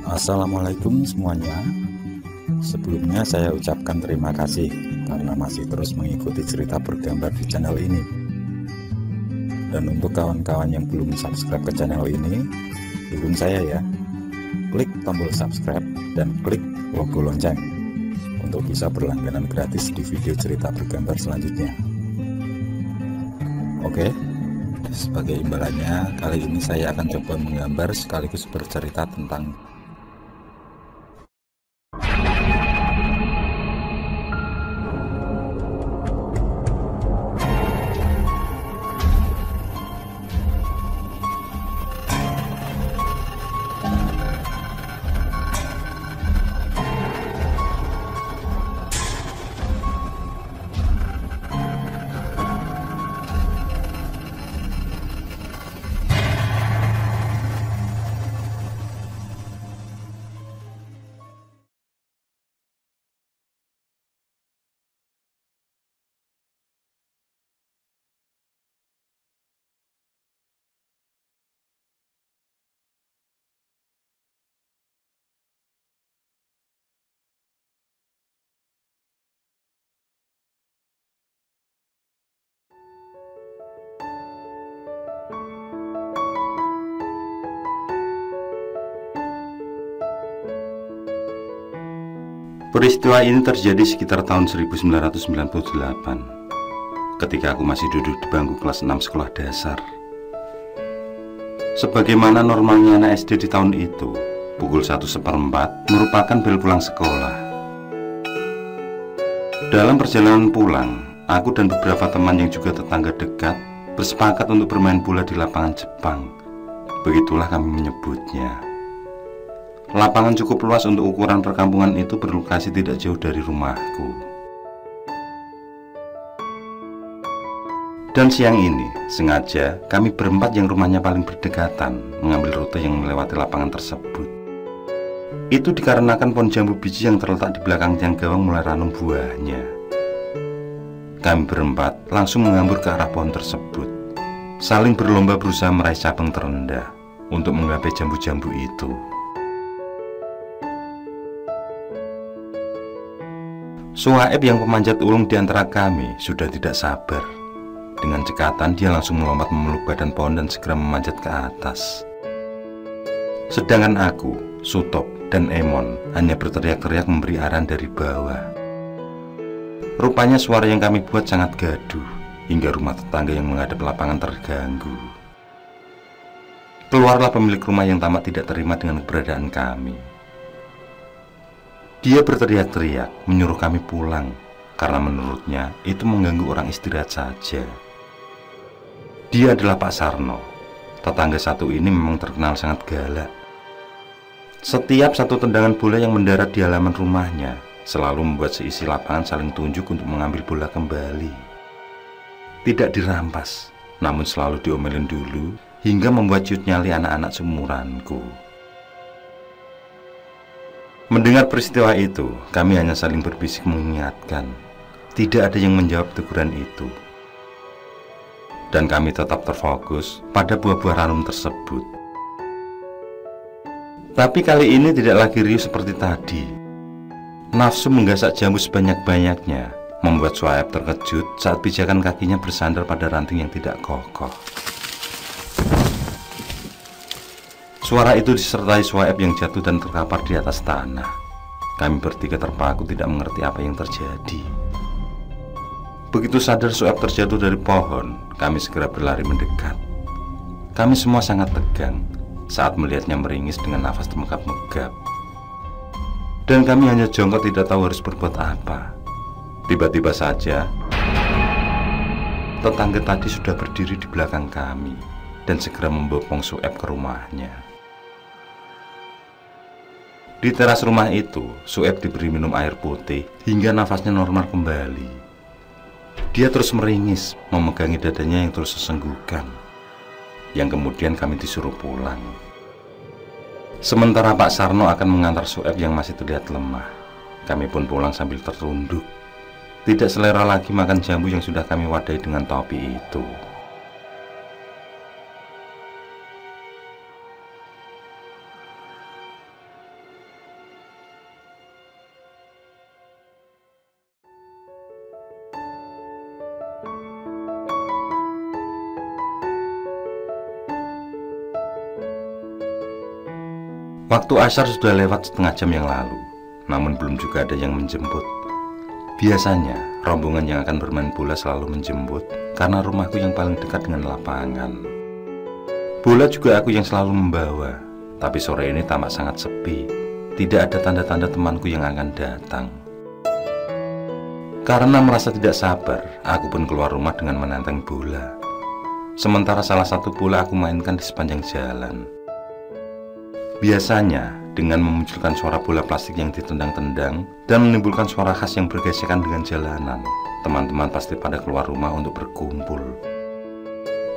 Assalamualaikum semuanya. Sebelumnya saya ucapkan terima kasih karena masih terus mengikuti cerita bergambar di channel ini. Dan untuk kawan-kawan yang belum subscribe ke channel ini, dukung saya ya. Klik tombol subscribe dan klik logo lonceng untuk bisa berlangganan gratis di video cerita bergambar selanjutnya. Oke, sebagai imbalannya kali ini saya akan coba menggambar sekaligus bercerita tentang Peristiwa ini terjadi sekitar tahun 1998 ketika aku masih duduk di bangku kelas 6 sekolah dasar. Sebagaimana normalnya anak SD di tahun itu, pukul 1:15 merupakan bel pulang sekolah. Dalam perjalanan pulang, aku dan beberapa teman yang juga tetangga dekat bersepakat untuk bermain bola di lapangan Jepang. Begitulah kami menyebutnya. Lapangan cukup luas untuk ukuran perkampungan itu berlokasi tidak jauh dari rumahku. Dan siang ini, sengaja kami berempat yang rumahnya paling berdekatan mengambil rute yang melewati lapangan tersebut. Itu dikarenakan pohon jambu biji yang terletak di belakang tiang gawang mulai ranum buahnya. Kami berempat langsung mengambur ke arah pohon tersebut, saling berlomba berusaha meraih cabang terendah untuk menggapai jambu-jambu itu. Suhaib yang pemanjat ulung di antara kami sudah tidak sabar. Dengan cekatan dia langsung melompat memeluk badan pohon dan segera memanjat ke atas. Sedangkan aku, Sutop, dan Emon hanya berteriak-teriak memberi arahan dari bawah. Rupanya suara yang kami buat sangat gaduh, hingga rumah tetangga yang menghadap lapangan terganggu. Keluarlah pemilik rumah yang tamat tidak terima dengan keberadaan kami. Dia berteriak-teriak menyuruh kami pulang karena menurutnya itu mengganggu orang istirahat saja. Dia adalah Pak Sarno. Tetangga satu ini memang terkenal sangat galak. Setiap satu tendangan bola yang mendarat di halaman rumahnya selalu membuat seisi lapangan saling tunjuk untuk mengambil bola kembali. Tidak dirampas, namun selalu diomelin dulu hingga membuat ciut nyali anak-anak seumuranku. Mendengar peristiwa itu, kami hanya saling berbisik mengingatkan. Tidak ada yang menjawab teguran itu. Dan kami tetap terfokus pada buah-buah ranum tersebut. Tapi kali ini tidak lagi riuh seperti tadi. Nafsu menggasak jambu sebanyak-banyaknya membuat Suhaib terkejut saat pijakan kakinya bersandar pada ranting yang tidak kokoh. Suara itu disertai Suhaib yang jatuh dan terkapar di atas tanah. Kami bertiga terpaku tidak mengerti apa yang terjadi. Begitu sadar Suhaib terjatuh dari pohon, kami segera berlari mendekat. Kami semua sangat tegang saat melihatnya meringis dengan nafas termegap-megap. Dan kami hanya jongkok tidak tahu harus berbuat apa. Tiba-tiba saja tetangga tadi sudah berdiri di belakang kami dan segera membopong Suhaib ke rumahnya. Di teras rumah itu, Suhaib diberi minum air putih hingga nafasnya normal kembali. Dia terus meringis, memegangi dadanya yang terus sesenggukan. Yang kemudian kami disuruh pulang. Sementara Pak Sarno akan mengantar Suhaib yang masih terlihat lemah. Kami pun pulang sambil tertunduk. Tidak selera lagi makan jambu yang sudah kami wadahi dengan topi itu. Waktu asar sudah lewat setengah jam yang lalu, namun belum juga ada yang menjemput. Biasanya, rombongan yang akan bermain bola selalu menjemput karena rumahku yang paling dekat dengan lapangan. Bola juga aku yang selalu membawa, tapi sore ini tampak sangat sepi. Tidak ada tanda-tanda temanku yang akan datang. Karena merasa tidak sabar, aku pun keluar rumah dengan menenteng bola. Sementara salah satu bola aku mainkan di sepanjang jalan. Biasanya, dengan memunculkan suara bola plastik yang ditendang-tendang dan menimbulkan suara khas yang bergesekan dengan jalanan, teman-teman pasti pada keluar rumah untuk berkumpul.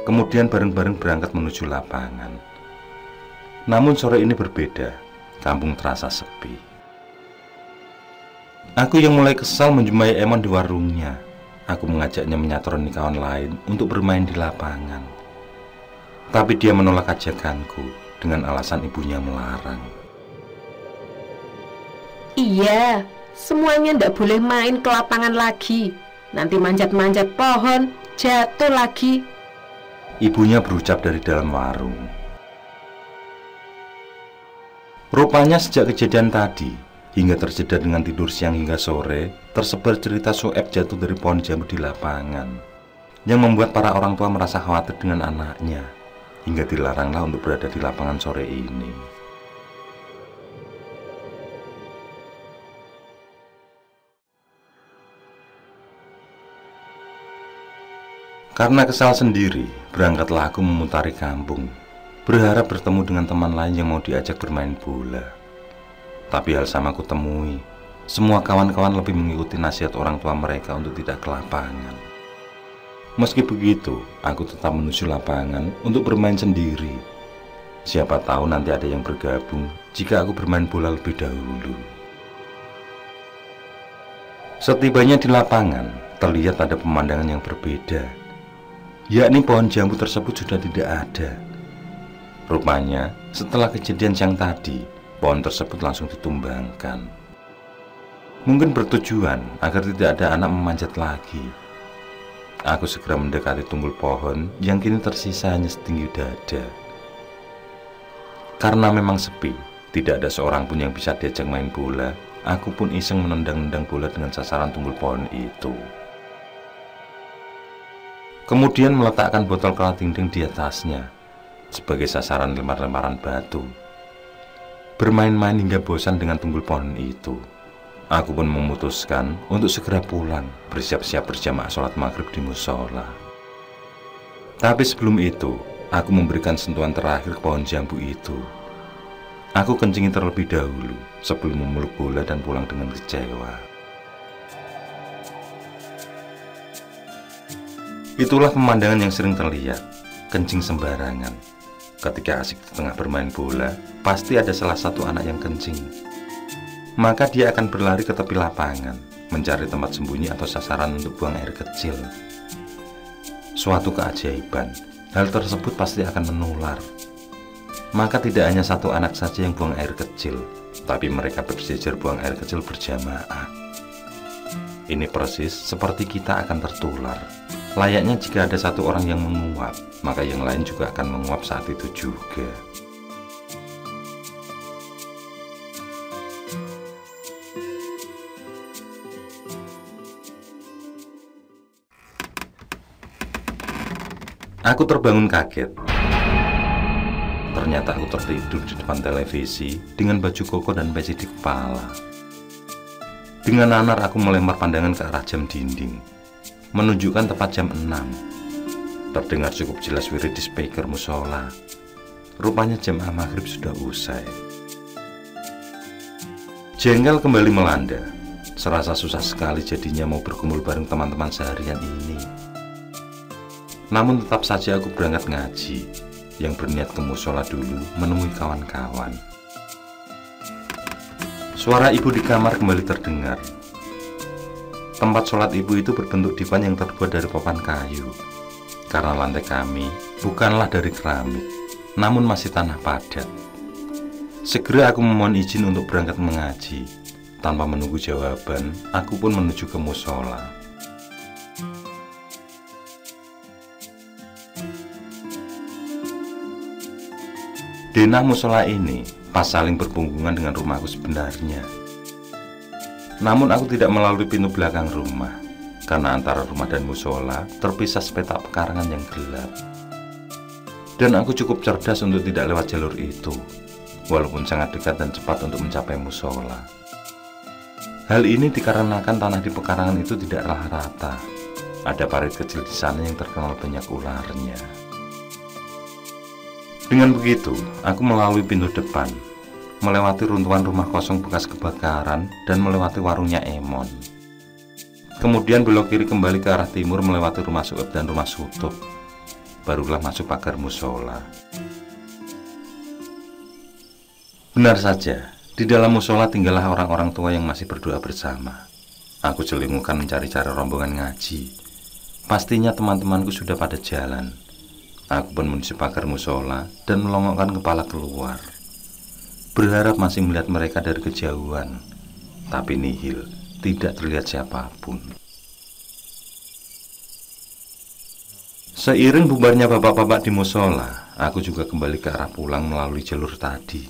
Kemudian bareng-bareng berangkat menuju lapangan. Namun sore ini berbeda, kampung terasa sepi. Aku yang mulai kesal menjumpai Emon di warungnya. Aku mengajaknya menyatroni kawan lain untuk bermain di lapangan. Tapi dia menolak ajakanku dengan alasan ibunya melarang. Iya, semuanya ndak boleh main ke lapangan lagi. Nanti manjat-manjat pohon, jatuh lagi. Ibunya berucap dari dalam warung. Rupanya sejak kejadian tadi, hingga terjeda dengan tidur siang hingga sore, tersebar cerita Soeb jatuh dari pohon jambu di lapangan, yang membuat para orang tua merasa khawatir dengan anaknya, hingga dilaranglah untuk berada di lapangan sore ini. Karena kesal sendiri, berangkatlah aku memutari kampung, berharap bertemu dengan teman lain yang mau diajak bermain bola. Tapi hal sama aku temui, semua kawan-kawan lebih mengikuti nasihat orang tua mereka untuk tidak ke lapangan. Meski begitu, aku tetap menuju lapangan untuk bermain sendiri. Siapa tahu nanti ada yang bergabung jika aku bermain bola lebih dahulu. Setibanya di lapangan, terlihat ada pemandangan yang berbeda, yakni pohon jambu tersebut sudah tidak ada. Rupanya, setelah kejadian siang tadi, pohon tersebut langsung ditumbangkan. Mungkin bertujuan agar tidak ada anak memanjat lagi. Aku segera mendekati tunggul pohon yang kini tersisa hanya setinggi dada. Karena memang sepi, tidak ada seorang pun yang bisa diajak main bola, aku pun iseng menendang-nendang bola dengan sasaran tunggul pohon itu. Kemudian meletakkan botol kalatingding di atasnya sebagai sasaran lempar-lemparan batu. Bermain-main hingga bosan dengan tunggul pohon itu, aku pun memutuskan untuk segera pulang, bersiap-siap berjamaah sholat maghrib di musola. Tapi sebelum itu, aku memberikan sentuhan terakhir ke pohon jambu itu. Aku kencingi terlebih dahulu sebelum memeluk bola dan pulang dengan kecewa. Itulah pemandangan yang sering terlihat, kencing sembarangan. Ketika asik di tengah bermain bola, pasti ada salah satu anak yang kencing. Maka dia akan berlari ke tepi lapangan, mencari tempat sembunyi atau sasaran untuk buang air kecil. Suatu keajaiban, hal tersebut pasti akan menular. Maka tidak hanya satu anak saja yang buang air kecil, tapi mereka berjejer buang air kecil berjamaah. Ini persis seperti kita akan tertular. Layaknya jika ada satu orang yang menguap, maka yang lain juga akan menguap saat itu juga. Aku terbangun kaget. Ternyata aku tertidur di depan televisi dengan baju koko dan peci di kepala. Dengan nanar aku melempar pandangan ke arah jam dinding, menunjukkan tepat jam 6. Terdengar cukup jelas wirid di speaker musola. Rupanya jamaah maghrib sudah usai. Jengkel kembali melanda. Serasa susah sekali jadinya mau berkumpul bareng teman-teman seharian ini. Namun tetap saja aku berangkat ngaji, yang berniat ke musola dulu menemui kawan-kawan. Suara ibu di kamar kembali terdengar. Tempat sholat ibu itu berbentuk divan yang terbuat dari papan kayu. Karena lantai kami bukanlah dari keramik, namun masih tanah padat. Segera aku memohon izin untuk berangkat mengaji. Tanpa menunggu jawaban, aku pun menuju ke musola. Denah musola ini pas saling berpunggungan dengan rumahku sebenarnya. Namun aku tidak melalui pintu belakang rumah, karena antara rumah dan musola terpisah sepetak pekarangan yang gelap. Dan aku cukup cerdas untuk tidak lewat jalur itu, walaupun sangat dekat dan cepat untuk mencapai musola. Hal ini dikarenakan tanah di pekarangan itu tidaklah rata. Ada parit kecil di sana yang terkenal banyak ularnya. Dengan begitu, aku melalui pintu depan, melewati runtuhan rumah kosong bekas kebakaran, dan melewati warungnya Emon. Kemudian belok kiri kembali ke arah timur melewati rumah Suep dan rumah Sutup. Barulah masuk pagar musola. Benar saja, di dalam musola tinggallah orang-orang tua yang masih berdoa bersama. Aku celingukan mencari-cari rombongan ngaji. Pastinya teman-temanku sudah pada jalan. Aku pun menuju pagar musola dan melongokkan kepala keluar, berharap masih melihat mereka dari kejauhan. Tapi nihil, tidak terlihat siapapun. Seiring bubarnya bapak-bapak di musola, aku juga kembali ke arah pulang melalui jalur tadi,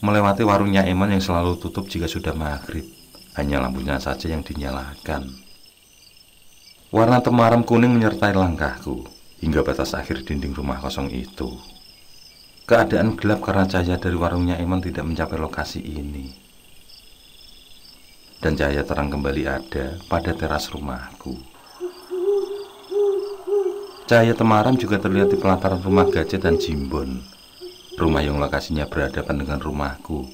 melewati warungnya Emon yang selalu tutup jika sudah maghrib. Hanya lampunya saja yang dinyalakan. Warna temaram kuning menyertai langkahku hingga batas akhir dinding rumah kosong itu. Keadaan gelap karena cahaya dari warungnya Emon tidak mencapai lokasi ini. Dan cahaya terang kembali ada pada teras rumahku. Cahaya temaram juga terlihat di pelataran rumah Gajah dan Jimbon, rumah yang lokasinya berhadapan dengan rumahku.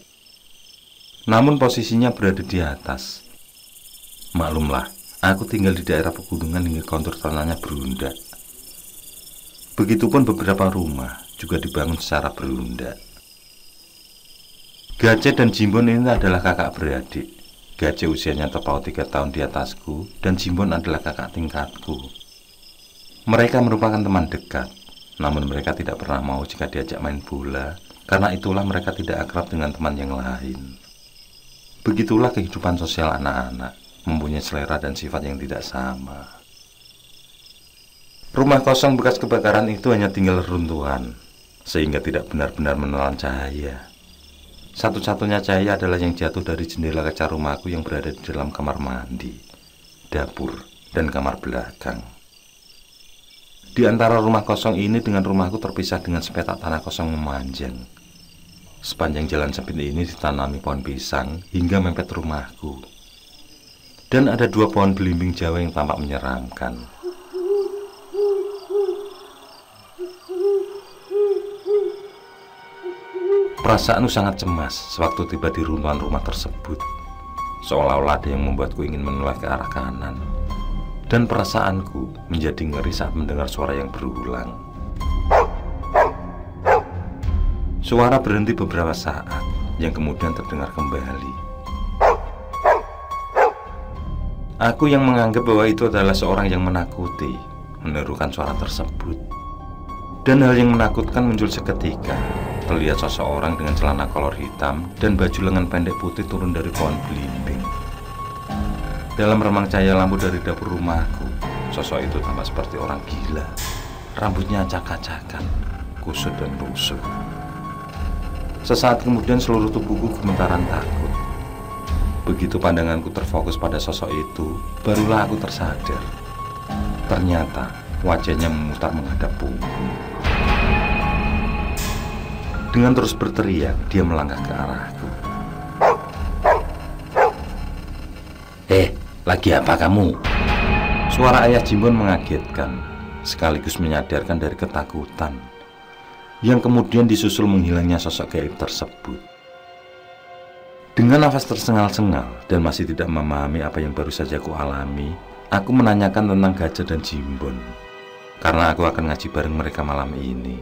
Namun posisinya berada di atas. Maklumlah, aku tinggal di daerah pegunungan hingga kontur tanahnya berundak. Begitupun beberapa rumah juga dibangun secara berundak. Gajah dan Jimbon ini adalah kakak beradik. Gajah usianya terpaut 3 tahun di atasku, dan Jimbon adalah kakak tingkatku. Mereka merupakan teman dekat, namun mereka tidak pernah mau jika diajak main bola, karena itulah mereka tidak akrab dengan teman yang lain. Begitulah kehidupan sosial anak-anak, mempunyai selera dan sifat yang tidak sama. Rumah kosong bekas kebakaran itu hanya tinggal runtuhan, sehingga tidak benar-benar menelan cahaya. Satu-satunya cahaya adalah yang jatuh dari jendela kaca rumahku yang berada di dalam kamar mandi, dapur, dan kamar belakang. Di antara rumah kosong ini dengan rumahku terpisah dengan sepetak tanah kosong memanjang. Sepanjang jalan sempit ini ditanami pohon pisang hingga mepet rumahku. Dan ada 2 pohon belimbing Jawa yang tampak menyeramkan. Perasaanku sangat cemas sewaktu tiba di runtuhan rumah tersebut. Seolah-olah ada yang membuatku ingin menoleh ke arah kanan. Dan perasaanku menjadi ngeri saat mendengar suara yang berulang. Suara berhenti beberapa saat, yang kemudian terdengar kembali. Aku yang menganggap bahwa itu adalah seorang yang menakuti, menirukan suara tersebut. Dan hal yang menakutkan muncul seketika. Terlihat seseorang dengan celana kolor hitam dan baju lengan pendek putih turun dari pohon belimbing. Dalam remang cahaya lampu dari dapur rumahku, sosok itu tampak seperti orang gila. Rambutnya acak-acakan, kusut dan busuk. Sesaat kemudian seluruh tubuhku gemetaran takut. Begitu pandanganku terfokus pada sosok itu, barulah aku tersadar. Ternyata wajahnya memutar menghadap punggung. Dengan terus berteriak, dia melangkah ke arahku. Lagi apa kamu? Suara ayah Jimbon mengagetkan, sekaligus menyadarkan dari ketakutan, yang kemudian disusul menghilangnya sosok gaib tersebut. Dengan nafas tersengal-sengal dan masih tidak memahami apa yang baru saja aku alami, aku menanyakan tentang Gajah dan Jimbon, karena aku akan ngaji bareng mereka malam ini.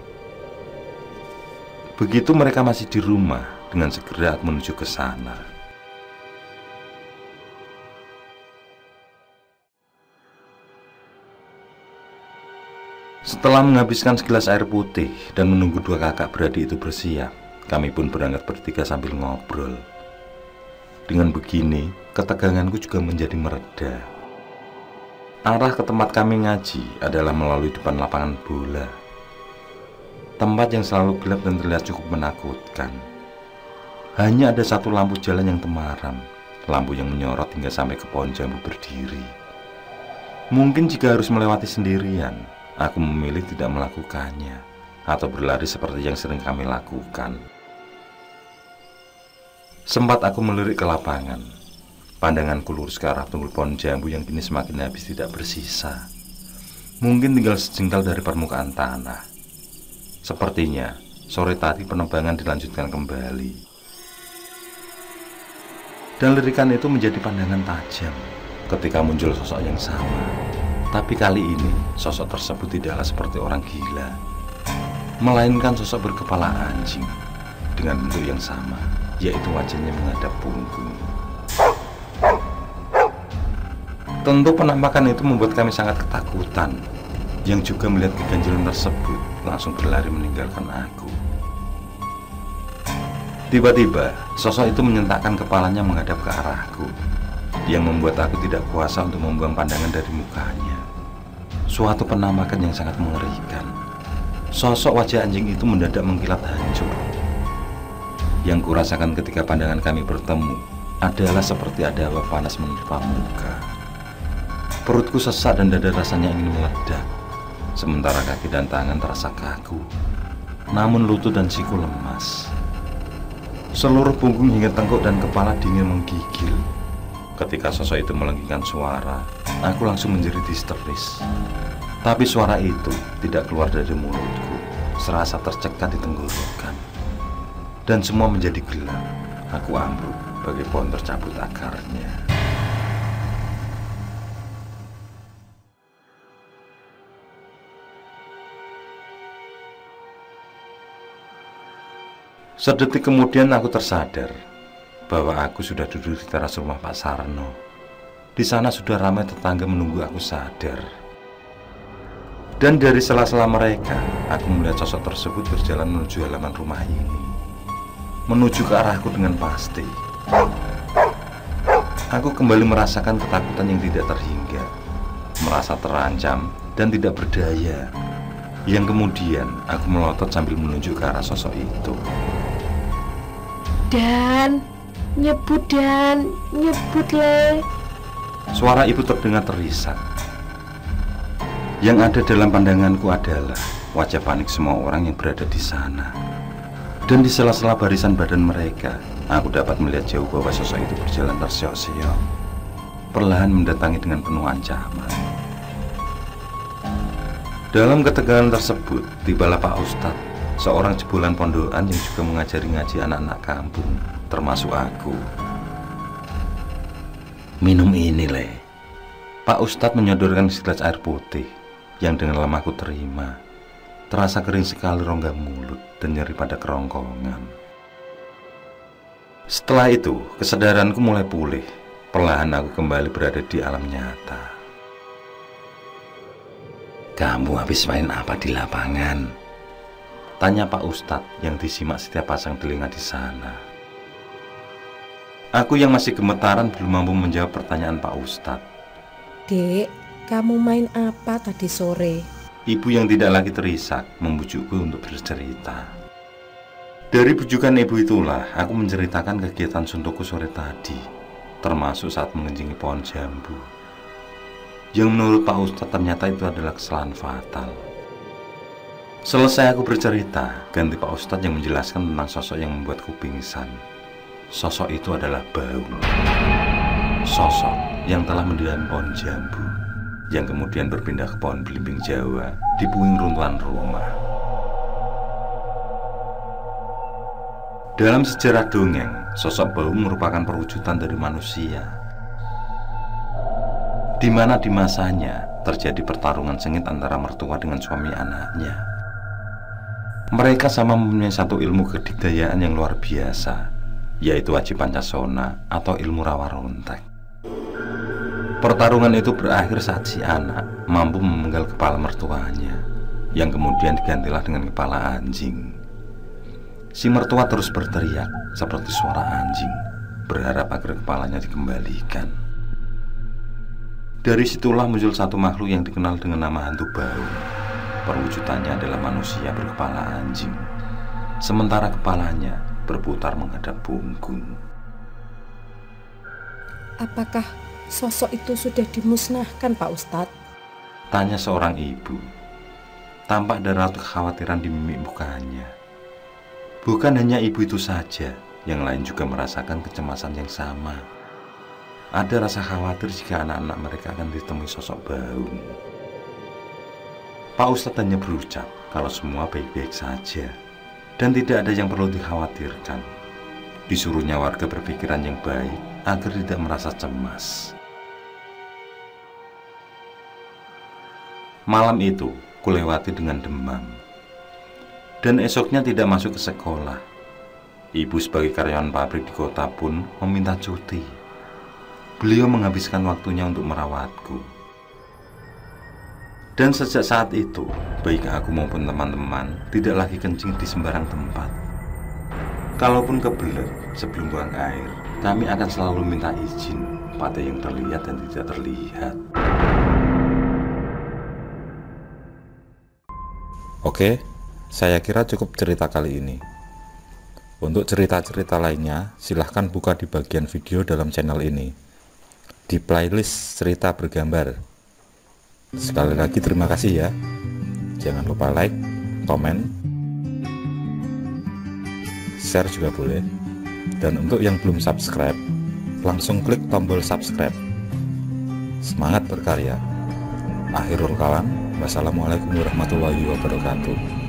Begitu mereka masih di rumah, dengan segera aku menuju ke sana. Setelah menghabiskan segelas air putih dan menunggu 2 kakak beradik itu bersiap, kami pun berangkat bertiga sambil ngobrol. Dengan begini, keteganganku juga menjadi mereda. Arah ke tempat kami ngaji adalah melalui depan lapangan bola. Tempat yang selalu gelap dan terlihat cukup menakutkan. Hanya ada satu lampu jalan yang temaram, lampu yang menyorot hingga sampai ke pohon jambu berdiri. Mungkin jika harus melewati sendirian, aku memilih tidak melakukannya atau berlari seperti yang sering kami lakukan. Sempat aku melirik ke lapangan. Pandanganku lurus ke arah tunggul pohon jambu yang kini semakin habis tidak bersisa. Mungkin tinggal sejengkal dari permukaan tanah. Sepertinya sore tadi penebangan dilanjutkan kembali. Dan lirikan itu menjadi pandangan tajam ketika muncul sosok yang sama. Tapi kali ini sosok tersebut tidaklah seperti orang gila, melainkan sosok berkepala anjing dengan bentuk yang sama, yaitu wajahnya menghadap punggung. Tentu penampakan itu membuat kami sangat ketakutan. Yang juga melihat keganjilan tersebut langsung berlari meninggalkan aku. Tiba-tiba sosok itu menyentakkan kepalanya menghadap ke arahku, yang membuat aku tidak kuasa untuk membuang pandangan dari mukanya. Suatu penampakan yang sangat mengerikan. Sosok wajah anjing itu mendadak mengkilat hancur. Yang kurasakan ketika pandangan kami bertemu adalah seperti ada hawa panas menerpa muka. Perutku sesak dan dada rasanya ingin meledak. Sementara kaki dan tangan terasa kaku, namun lutut dan siku lemas. Seluruh punggung hingga tengkuk dan kepala dingin menggigil. Ketika sosok itu melengkingkan suara, aku langsung menjerit histeris. Tapi suara itu tidak keluar dari mulutku, serasa tercekat di tenggorokan. Dan semua menjadi gelap. Aku ambruk bagai pohon tercabut akarnya. Sedetik kemudian aku tersadar bahwa aku sudah duduk di teras rumah Pak Sarno. Di sana sudah ramai tetangga menunggu aku sadar. Dan dari sela-sela mereka, aku melihat sosok tersebut berjalan menuju halaman rumah ini, menuju ke arahku dengan pasti. Aku kembali merasakan ketakutan yang tidak terhingga, merasa terancam dan tidak berdaya. Yang kemudian aku melotot sambil menunjuk ke arah sosok itu. Dan nyebut le. Suara itu terdengar terisak. Yang ada dalam pandanganku adalah wajah panik semua orang yang berada di sana. Dan di sela-sela barisan badan mereka, aku dapat melihat jauh bahwa sosok itu berjalan terseok-seok, perlahan mendatangi dengan penuh ancaman. Dalam ketegangan tersebut, tibalah Pak Ustadz, seorang jebolan pondokan yang juga mengajari ngaji anak-anak kampung, termasuk aku. Minum ini, Le. Pak Ustadz menyodorkan segelas air putih yang dengan lemah aku terima. Terasa kering sekali rongga mulut dan nyeri pada kerongkongan. Setelah itu, kesadaranku mulai pulih. Perlahan aku kembali berada di alam nyata. Kamu habis main apa di lapangan? Tanya Pak Ustadz yang disimak setiap pasang telinga di sana. Aku yang masih gemetaran belum mampu menjawab pertanyaan Pak Ustadz. Dek, kamu main apa tadi sore? Ibu yang tidak lagi terisak membujukku untuk bercerita. Dari bujukan ibu itulah aku menceritakan kegiatan suntukku sore tadi, termasuk saat mengencingi pohon jambu, yang menurut Pak Ustadz ternyata itu adalah kesalahan fatal. Selesai aku bercerita, ganti Pak Ustadz yang menjelaskan tentang sosok yang membuatku pingsan. Sosok itu adalah Baung. Sosok yang telah mendiam pohon jambu, yang kemudian berpindah ke pohon belimbing Jawa di puing runtuhan rumah. Dalam sejarah dongeng, sosok Baung merupakan perwujudan dari manusia, di mana di masanya terjadi pertarungan sengit antara mertua dengan suami anaknya. Mereka sama mempunyai satu ilmu kedikdayaan yang luar biasa, yaitu Aji Pancasona atau ilmu rawa rontek. Pertarungan itu berakhir saat si anak mampu memenggal kepala mertuanya, yang kemudian digantilah dengan kepala anjing. Si mertua terus berteriak seperti suara anjing, berharap agar kepalanya dikembalikan. Dari situlah muncul satu makhluk yang dikenal dengan nama hantu Baung. perwujudannya adalah manusia berkepala anjing, sementara kepalanya berputar menghadap Bungkung. Apakah sosok itu sudah dimusnahkan, Pak Ustadz? Tanya seorang ibu. Tampak ada raut kekhawatiran di mimik mukanya. Bukan hanya ibu itu saja, yang lain juga merasakan kecemasan yang sama. Ada rasa khawatir jika anak-anak mereka akan ditemui sosok Baun. Pak Ustadz hanya berucap kalau semua baik-baik saja dan tidak ada yang perlu dikhawatirkan. Disuruhnya warga berpikiran yang baik agar tidak merasa cemas. Malam itu kulewati dengan demam, dan esoknya tidak masuk ke sekolah. Ibu sebagai karyawan pabrik di kota pun meminta cuti. Beliau menghabiskan waktunya untuk merawatku. Dan sejak saat itu, baik aku maupun teman-teman tidak lagi kencing di sembarang tempat. Kalaupun kebelet sebelum buang air, kami akan selalu minta izin pada yang terlihat dan tidak terlihat. Oke, saya kira cukup cerita kali ini. Untuk cerita-cerita lainnya, silahkan buka di bagian video dalam channel ini, di playlist cerita bergambar. Sekali lagi terima kasih ya. Jangan lupa like, komen, share juga boleh. Dan untuk yang belum subscribe, langsung klik tombol subscribe. Semangat berkarya. Akhirul kalam, wassalamualaikum warahmatullahi wabarakatuh.